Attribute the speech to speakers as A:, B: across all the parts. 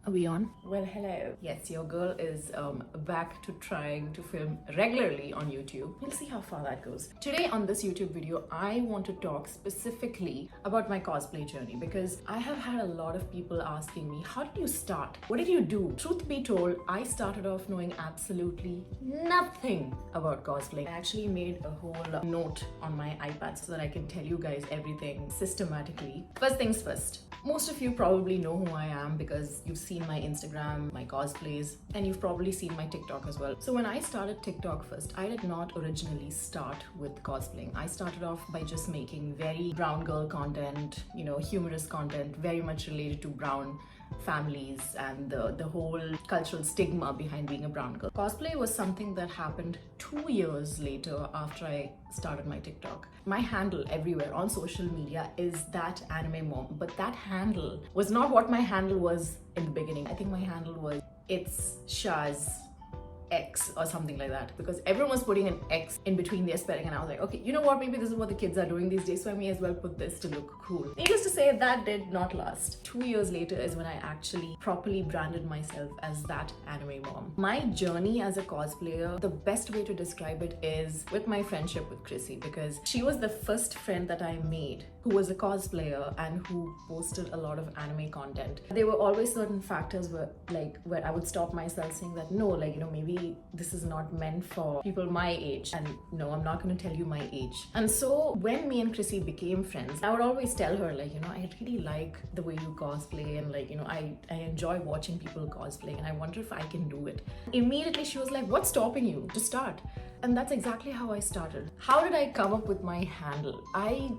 A: Are we on? Well, hello. Yes, your girl is back to trying to film regularly on YouTube. We'll see how far that goes. Today on this YouTube video, I want to talk specifically about my cosplay journey because I have had a lot of people asking me, how did you start? What did you do? Truth be told, I started off knowing absolutely nothing about cosplay. I actually made a whole note on my iPad so that I can tell you guys everything systematically. First things first. Most of you probably know who I am because you've seen my Instagram, my cosplays, and you've probably seen my TikTok as well. So when I started TikTok first, I did not originally start with cosplaying. I started off by just making very brown girl content, humorous content, very much related to brown families and the whole cultural stigma behind being a brown girl. Cosplay was something that happened 2 years later after I started my TikTok. My handle everywhere on social media is Thatanimemom, but that handle was not what my handle was in the beginning. I think my handle was it's Shaz X or something like that, because everyone was putting an X in between their spelling, and I was like, okay, you know what, maybe this is what the kids are doing these days, so I may as well put this to look cool. Needless to say, that did not last. 2 years later is when I actually properly branded myself as that anime mom. My journey as a cosplayer, the best way to describe it is with my friendship with Chrissy, because she was the first friend that I made who was a cosplayer and who posted a lot of anime content. There were always certain factors where I would stop myself saying that no, maybe this is not meant for people my age, and no, I'm not going to tell you my age. And so when me and Chrissy became friends, I would always tell her I really like the way you cosplay, and I enjoy watching people cosplay, and I wonder if I can do it. Immediately she was like, what's stopping you to start? And that's exactly how I started. How did I come up with my handle? I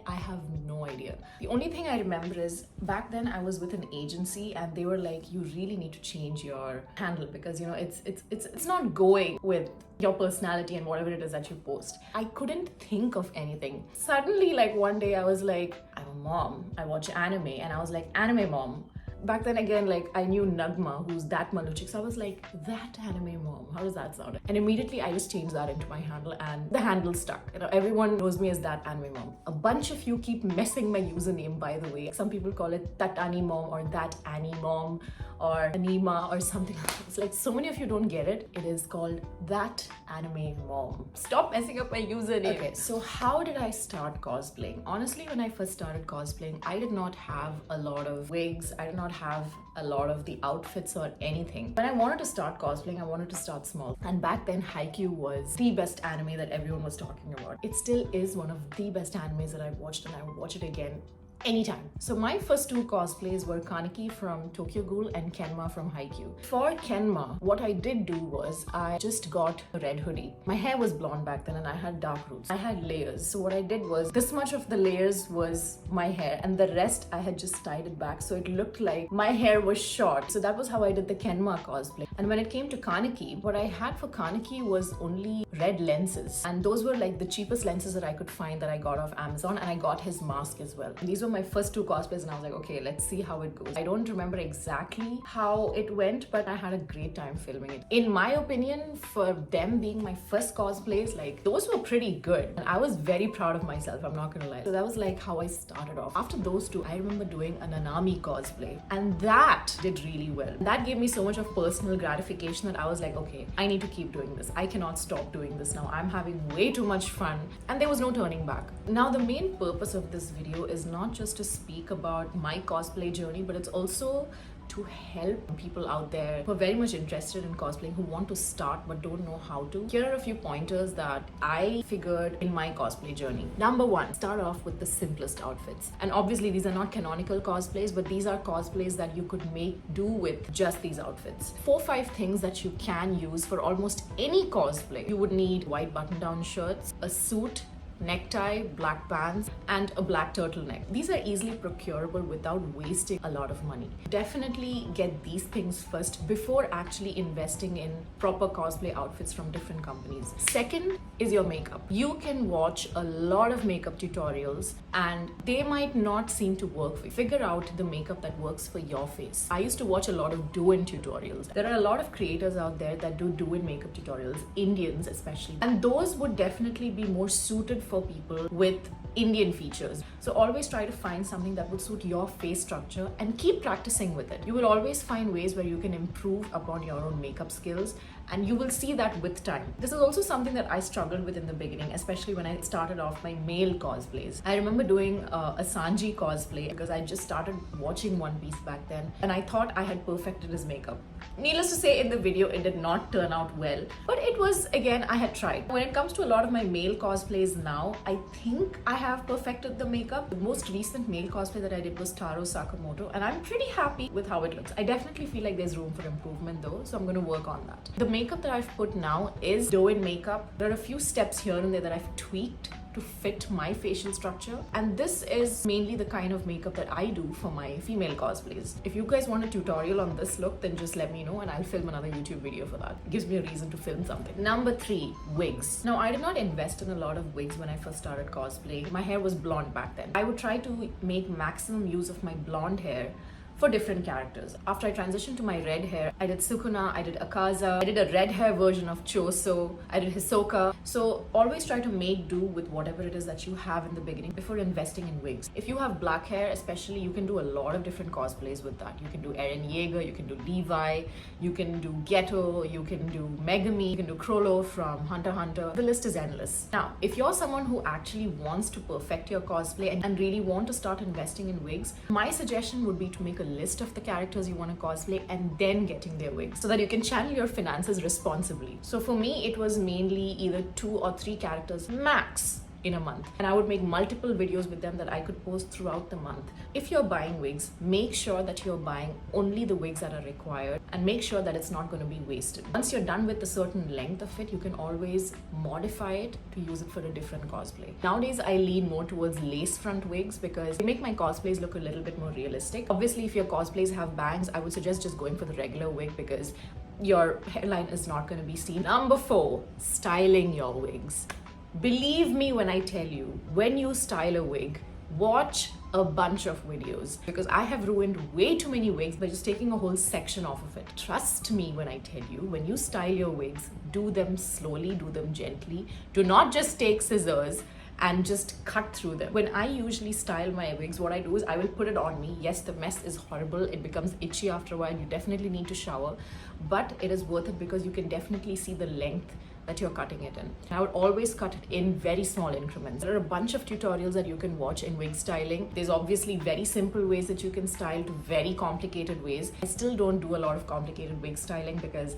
A: have no idea. The only thing I remember is back then I was with an agency and they were like, you really need to change your handle because it's not going with your personality and whatever it is that you post. I couldn't think of anything. Suddenly, one day I was like, I'm a mom, I watch anime, and I was like, anime mom. Back then again, I knew Nagma, who's that Maluchik, so I was like, that anime mom, how does that sound? And immediately I just changed that into my handle and the handle stuck. Everyone knows me as that anime mom. A bunch of you keep messing my username, by the way. Some people call it Thatanimemom or that Annie mom or Anima or something. It's like so many of you don't get it. It is called that anime mom. Stop messing up my username. Okay, so how did I start cosplaying? Honestly, when I first started cosplaying, I did not have a lot of wigs. I did not have a lot of the outfits or anything. When I wanted to start cosplaying, I wanted to start small. And back then, Haikyuu was the best anime that everyone was talking about. It still is one of the best animes that I've watched, and I would watch it again anytime. So my first two cosplays were Kaneki from Tokyo Ghoul and Kenma from Haikyuu. For Kenma, what I did do was I just got a red hoodie. My hair was blonde back then and I had dark roots. I had layers. So what I did was this much of the layers was my hair and the rest I had just tied it back so it looked like my hair was short. So that was how I did the Kenma cosplay. And when it came to Kaneki, what I had for Kaneki was only red lenses. And those were the cheapest lenses that I could find that I got off Amazon, and I got his mask as well. These were my first two cosplays and I was like, okay, let's see how it goes. I don't remember exactly how it went, but I had a great time filming it. In my opinion, for them being my first cosplays, those were pretty good. And I was very proud of myself, I'm not gonna lie. So that was how I started off. After those two, I remember doing an Nanami cosplay and that did really well. That gave me so much of personal gratification that I was like, okay, I need to keep doing this. I cannot stop doing this now. I'm having way too much fun and there was no turning back. Now, the main purpose of this video is not just to speak about my cosplay journey, but it's also to help people out there who are very much interested in cosplaying, who want to start but don't know how to. Here are a few pointers that I figured in my cosplay journey. Number one, start off with the simplest outfits. And obviously these are not canonical cosplays, but these are cosplays that you could make do with just these outfits. 4 or 5 things that you can use for almost any cosplay. You would need white button-down shirts, a suit, necktie, black pants, and a black turtleneck. These are easily procurable without wasting a lot of money. Definitely get these things first before actually investing in proper cosplay outfits from different companies. Second is your makeup. You can watch a lot of makeup tutorials and they might not seem to work for you. Figure out the makeup that works for your face. I used to watch a lot of do-in tutorials. There are a lot of creators out there that do do-in makeup tutorials, Indians especially, and those would definitely be more suited for people with Indian features. So always try to find something that would suit your face structure and keep practicing with it. You will always find ways where you can improve upon your own makeup skills, and you will see that with time. This is also something that I struggled with in the beginning, especially when I started off my male cosplays. I remember doing a Sanji cosplay because I just started watching One Piece back then, and I thought I had perfected his makeup. Needless to say, in the video it did not turn out well, but it was, again, I had tried. When it comes to a lot of my male cosplays now, I think I have perfected the makeup. The most recent male cosplay that I did was Taro Sakamoto, and I'm pretty happy with how it looks. I definitely feel like there's room for improvement though, so I'm going to work on that. The makeup that I've put now is doe-in makeup. There are a few steps here and there that I've tweaked to fit my facial structure, and this is mainly the kind of makeup that I do for my female cosplays. If you guys want a tutorial on this look, then just let me know and I'll film another YouTube video for that. It gives me a reason to film something. Number 3, wigs. Now, I did not invest in a lot of wigs when I first started cosplaying. My hair was blonde back then. I would try to make maximum use of my blonde hair for different characters. After I transitioned to my red hair, I did Sukuna, I did Akaza, I did a red hair version of Choso, I did Hisoka. So always try to make do with whatever it is that you have in the beginning before investing in wigs. If you have black hair especially, you can do a lot of different cosplays with that. You can do Eren Yeager, you can do Levi, you can do Ghetto, you can do Megami, you can do Crollo from Hunter x Hunter. The list is endless. Now, if you're someone who actually wants to perfect your cosplay and really want to start investing in wigs, my suggestion would be to make a list of the characters you want to cosplay and then getting their wigs so that you can channel your finances responsibly. So for me, it was mainly either 2 or 3 characters max in a month, and I would make multiple videos with them that I could post throughout the month. If you're buying wigs, make sure that you're buying only the wigs that are required and make sure that it's not going to be wasted. Once you're done with a certain length of it, you can always modify it to use it for a different cosplay. Nowadays, I lean more towards lace front wigs because they make my cosplays look a little bit more realistic. Obviously, if your cosplays have bangs, I would suggest just going for the regular wig because your hairline is not going to be seen. Number 4, styling your wigs. Believe me when I tell you, when you style a wig, watch a bunch of videos because I have ruined way too many wigs by just taking a whole section off of it. Trust me when I tell you, when you style your wigs, do them slowly, do them gently. Do not just take scissors and just cut through them. When I usually style my wigs, what I do is I will put it on me. Yes, the mess is horrible. It becomes itchy after a while. You definitely need to shower, but it is worth it because you can definitely see the length that you're cutting it in. I would always cut it in very small increments. There are a bunch of tutorials that you can watch in wig styling. There's obviously very simple ways that you can style to very complicated ways. I still don't do a lot of complicated wig styling because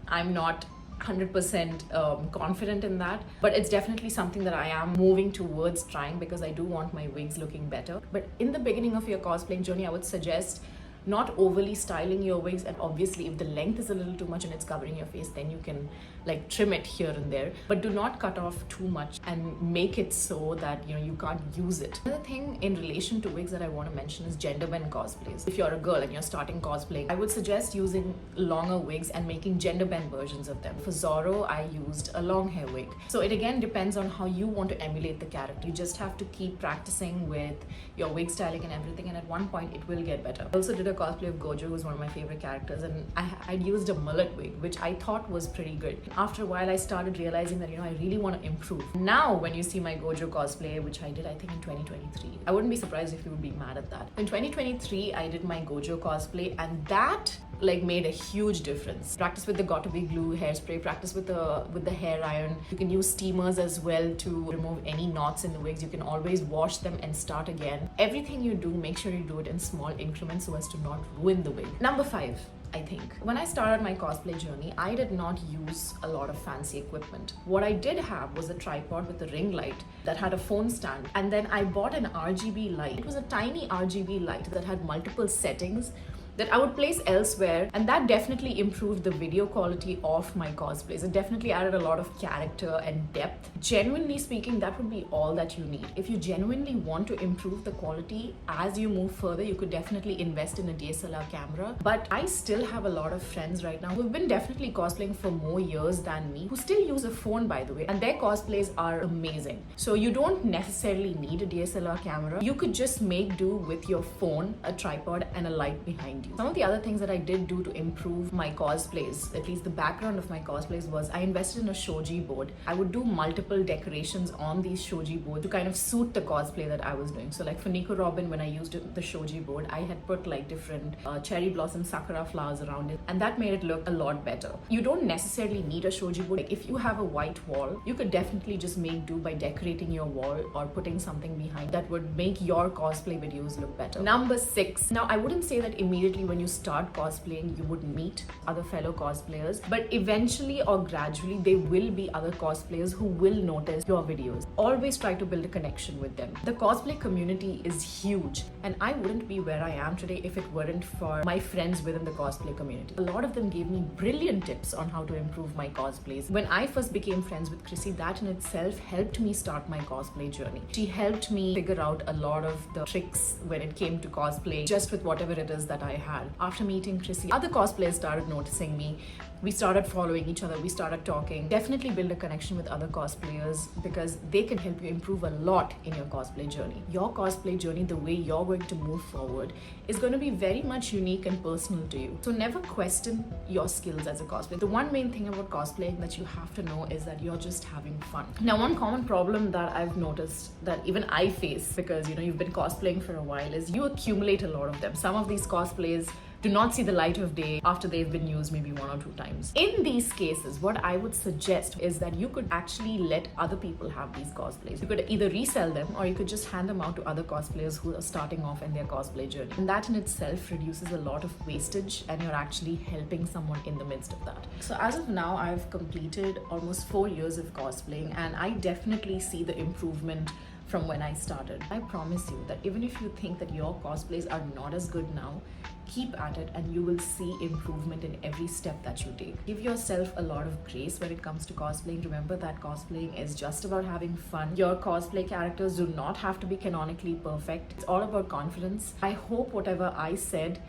A: I'm not 100% confident in that, but it's definitely something that I am moving towards trying because I do want my wigs looking better. But in the beginning of your cosplaying journey, I would suggest not overly styling your wigs, and obviously if the length is a little too much and it's covering your face, then you can like trim it here and there, but do not cut off too much and make it so that you can't use it. Another thing in relation to wigs that I want to mention is gender bend cosplays. If you're a girl and you're starting cosplaying, I would suggest using longer wigs and making gender bend versions of them. For Zorro, I used a long hair wig. So it again depends on how you want to emulate the character. You just have to keep practicing with your wig styling and everything, and at one point it will get better. I also did a cosplay of Gojo, who's one of my favorite characters, and I'd used a mullet wig, which I thought was pretty good. After a while, I started realizing that I really want to improve. Now, when you see my Gojo cosplay, which I did I think in 2023, I wouldn't be surprised if you would be mad at that. In 2023, I did my Gojo cosplay, and that made a huge difference. Practice with the Got2b glue hairspray, practice with the hair iron. You can use steamers as well to remove any knots in the wigs. You can always wash them and start again. Everything you do, make sure you do it in small increments so as to not ruin the wig. Number 5, I think. When I started my cosplay journey, I did not use a lot of fancy equipment. What I did have was a tripod with a ring light that had a phone stand, and then I bought an RGB light. It was a tiny RGB light that had multiple settings that I would place elsewhere, and that definitely improved the video quality of my cosplays. It definitely added a lot of character and depth. Genuinely speaking, that would be all that you need. If you genuinely want to improve the quality as you move further, you could definitely invest in a DSLR camera. But I still have a lot of friends right now who've been definitely cosplaying for more years than me, who still use a phone, by the way, and their cosplays are amazing. So you don't necessarily need a DSLR camera. You could just make do with your phone, a tripod, and a light behind you. YouTube. Some of the other things that I did do to improve my cosplays, at least the background of my cosplays, was I invested in a shoji board. I would do multiple decorations on these shoji boards to kind of suit the cosplay that I was doing. So like for Nico Robin, when I used the shoji board, I had put like different cherry blossom sakura flowers around it, and that made it look a lot better. You don't necessarily need a shoji board. Like if you have a white wall, you could definitely just make do by decorating your wall or putting something behind that would make your cosplay videos look better. Number 6. Now I wouldn't say that immediately when you start cosplaying you would meet other fellow cosplayers, but eventually or gradually there will be other cosplayers who will notice your videos. Always try to build a connection with them. The cosplay community is huge, and I wouldn't be where I am today if it weren't for my friends within the cosplay community. A lot of them gave me brilliant tips on how to improve my cosplays. When I first became friends with Chrissy, that in itself helped me start my cosplay journey. She helped me figure out a lot of the tricks when it came to cosplay, just with whatever it is that I had. After meeting Chrissy, other cosplayers started noticing me. We started following each other, we started talking. Definitely build a connection with other cosplayers because they can help you improve a lot in your cosplay journey. Your cosplay journey, the way you're going to move forward, is going to be very much unique and personal to you. So never question your skills as a cosplayer. The one main thing about cosplaying that you have to know is that you're just having fun. Now, one common problem that I've noticed that even I face, because you've been cosplaying for a while, is you accumulate a lot of them. Some of these cosplays do not see the light of day after they've been used maybe 1 or 2 times. In these cases, what I would suggest is that you could actually let other people have these cosplays. You could either resell them or you could just hand them out to other cosplayers who are starting off in their cosplay journey. And that in itself reduces a lot of wastage, and you're actually helping someone in the midst of that. So as of now, I've completed almost 4 years of cosplaying, and I definitely see the improvement from when I started. I promise you that even if you think that your cosplays are not as good now, keep at it and you will see improvement in every step that you take. Give yourself a lot of grace when it comes to cosplaying. Remember that cosplaying is just about having fun. Your cosplay characters do not have to be canonically perfect. It's all about confidence. I hope whatever I said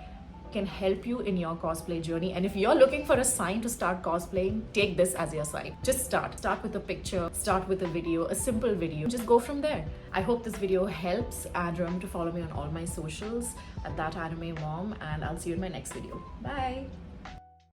A: can help you in your cosplay journey, and if you're looking for a sign to start cosplaying, take this as your sign. Just start with a picture, start with a video, a simple video, just go from there. I hope this video helps, and remember to follow me on all my socials at Thatanimemom, and I'll see you in my next video. Bye.